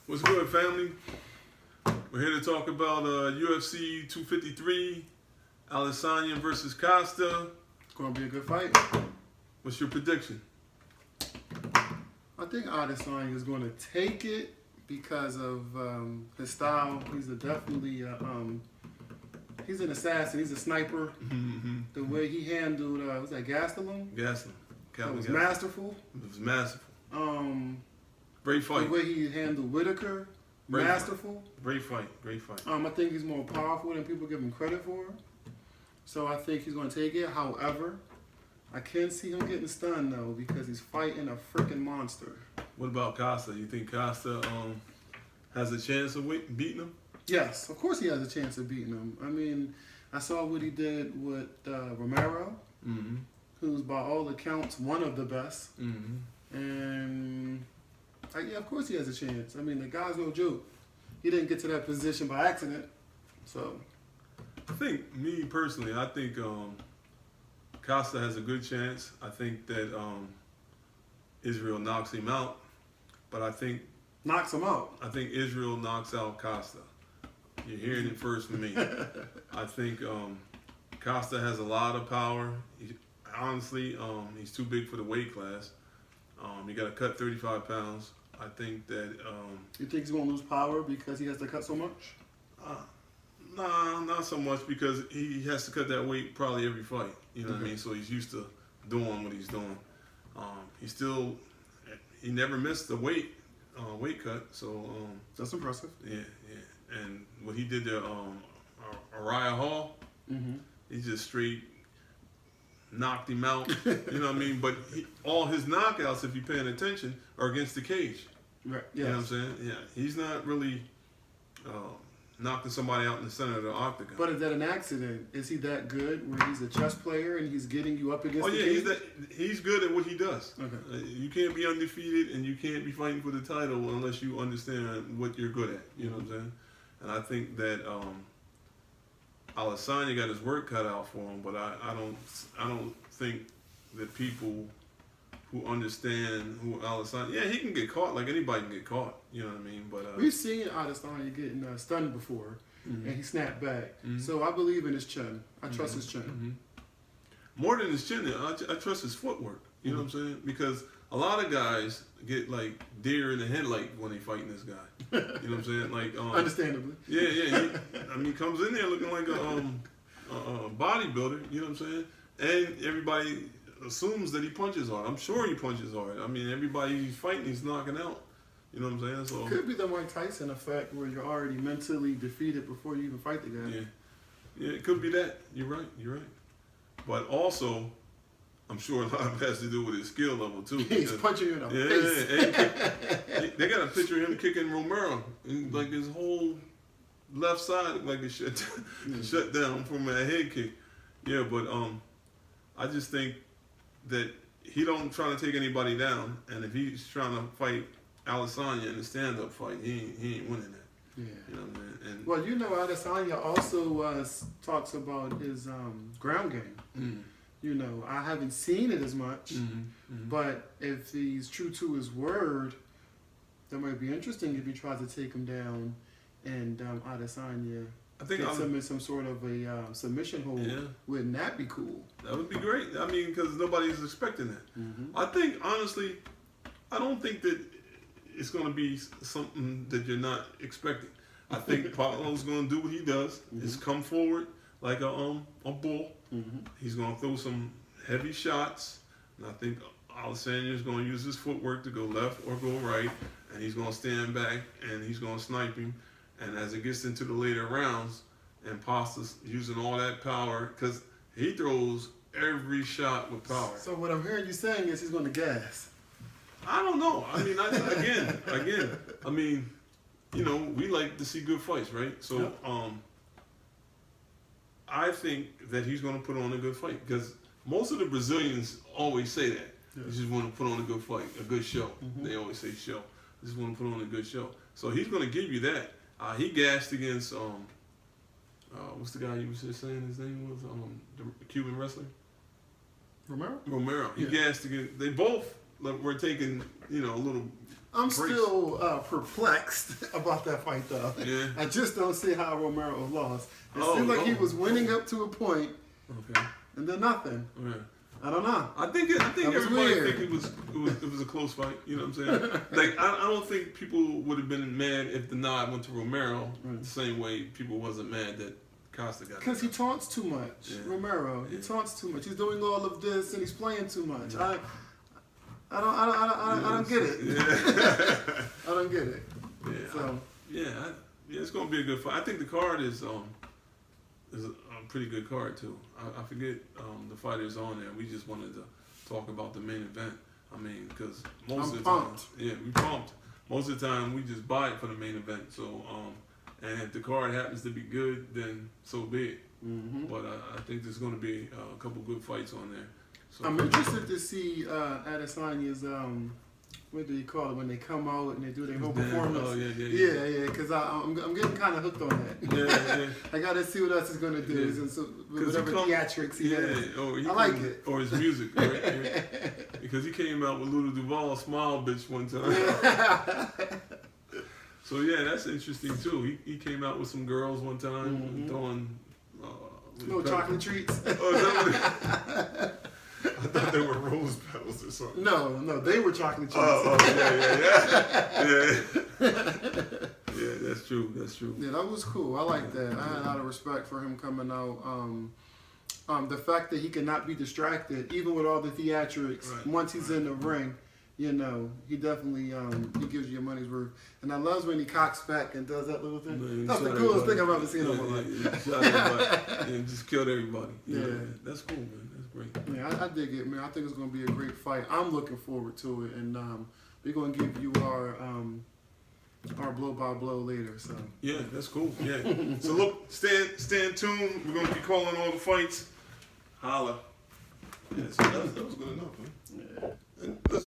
What's good, family? We're here to talk about UFC 253, Adesanya versus Costa. It's going to be a good fight. What's your prediction? I think Adesanya is going to take it because of his style. He's definitely he's an assassin. He's a sniper. Mm-hmm. The way he handled was that Gastelum? Gastelum. That was masterful. It was masterful. Great fight. The way he handled Whitaker, masterful. Great fight. I think he's more powerful than people give him credit for. So I think he's going to take it. However, I can't see him getting stunned though because he's fighting a freaking monster. What about Costa? You think Costa has a chance of beating him? Yes, of course he has a chance of beating him. I mean, I saw what he did with Romero, who's by all accounts one of the best. And yeah, of course he has a chance. I mean, the guy's no joke. He didn't get to that position by accident. So, I think, me personally, I think Costa has a good chance. I think that Israel knocks him out. But I think... Knocks him out? I think Israel knocks out Costa. You're hearing it first from me. I think Costa has a lot of power. Honestly, he's too big for the weight class. You got to cut 35 pounds. I think that... you think he's going to lose power because he has to cut so much? Nah, not so much because he has to cut that weight probably every fight. You know what I mean? So he's used to doing what he's doing. He never missed the weight cut. So that's impressive. Yeah. And what he did there, Uriah Hall, he just straight knocked him out. You know what I mean? But all his knockouts, if you're paying attention, are against the cage. Right. Yes. You know what I'm saying? Yeah. He's not really knocking somebody out in the center of the octagon. But is that an accident? Is he that good where he's a chess player and he's getting you up against the cage? He's good at what he does. Okay. You can't be undefeated and you can't be fighting for the title unless you understand what you're good at. You know what I'm saying? And I think that Adesanya got his work cut out for him, but I don't think that people who understand who Adesanya, he can get caught like anybody can get caught. You know what I mean? But we've seen Adesanya getting stunned before, and he snapped back. So I believe in his chin. I trust his chin. More than his chin, I trust his footwork. You know what I'm saying? Because a lot of guys get like deer in the headlight when they fighting this guy. You know what I'm saying? Like understandably. Yeah. He comes in there looking like a bodybuilder. You know what I'm saying? And everybody assumes that he punches hard. I'm sure he punches hard. I mean, everybody he's fighting, he's knocking out. You know what I'm saying? So it could be the Mike Tyson effect where you're already mentally defeated before you even fight the guy. Yeah, it could be that. You're right. But also, I'm sure a lot of it has to do with his skill level too. He's punching you in the face. They got a picture of him kicking Romero, and like his whole left side looked like it shut down from a head kick. Yeah, but I just think that he don't try to take anybody down, and if he's trying to fight Adesanya in a stand-up fight, he ain't winning that. Yeah. You know what I mean? Well, you know, Adesanya also talks about his ground game. You know, I haven't seen it as much, but if he's true to his word, that might be interesting if he tries to take him down and Adesanya gets him in some sort of a submission hold. Yeah. Wouldn't that be cool? That would be great. I mean, because nobody's expecting that. I think, honestly, I don't think that it's going to be something that you're not expecting. I think Paulo's going to do what he does, is come forward like a bull. He's going to throw some heavy shots, and I think Adesanya is going to use his footwork to go left or go right, and he's going to stand back, and he's going to snipe him. And as it gets into the later rounds, and Pasta's using all that power, because he throws every shot with power. So what I'm hearing you saying is he's going to gas. I don't know. I mean, again, I mean, you know, we like to see good fights, right? So, I think that he's going to put on a good fight because most of the Brazilians always say that. Yeah. They just want to put on a good fight, a good show. They always say show. They just want to put on a good show. So he's going to give you that. He gassed against, what's the guy you was just saying his name was? The Cuban wrestler? Romero? Romero. He gassed against, they both we're taking, you know, a little. I'm breaks. still perplexed about that fight, though. Yeah. I just don't see how Romero lost. It Oh, seemed like he oh, was winning up to a point, Okay. and then nothing. Yeah. I don't know. I think That was everybody weird. think it was a close fight. You know what I'm saying? Like I don't think people would have been mad if the nod went to Romero the same way people wasn't mad that Costa got. Because he taunts too much, Yeah. Romero. He Yeah. taunts too much. He's doing all of this and he's playing too much. Yeah. I don't get it. Yeah. I don't get it. Yeah. So Yeah, it's gonna be a good fight. I think the card is a pretty good card too. I forget the fighters on there. We just wanted to talk about the main event. I mean, because most of the pumped. time, yeah, we pumped. Most of the time, we just buy it for the main event. So, and if the card happens to be good, then so be it. mm-hmm. But I think there's going to be a couple good fights on there. So, I'm interested to see Adesanya's what do you call it when they come out and they do their whole performance? Oh Yeah. Because I'm getting kind of hooked on that. Yeah. I gotta see what else he's gonna do. Yeah. And so, whatever theatrics he has. Or I like it. Or his music, right? Because he came out with Luda Duval, Smile Bitch, one time. So yeah, that's interesting too. He came out with some girls one time throwing. No chocolate treats. Oh, is that what I thought they were rose petals or something. No, they were chocolate treats. Yeah. Yeah, that's true. Yeah, that was cool. I like that. I had a lot of respect for him coming out. The fact that he cannot be distracted, even with all the theatrics, Right. once he's in the ring, you know, he definitely he gives you your money's worth. And I love when he cocks back and does that little thing. Man, That's the shot coolest thing everybody. I've ever seen in my life. Yeah, shot everybody. And just killed everybody. Yeah. That's cool, man. That's great. Yeah, I dig it, man. I think it's going to be a great fight. I'm looking forward to it, and we're going to give you our blow by blow later. So Yeah, that's cool. Yeah. So look, stand tuned. We're gonna be calling all the fights. Holla. Yeah, so that was good enough, man. yeah. And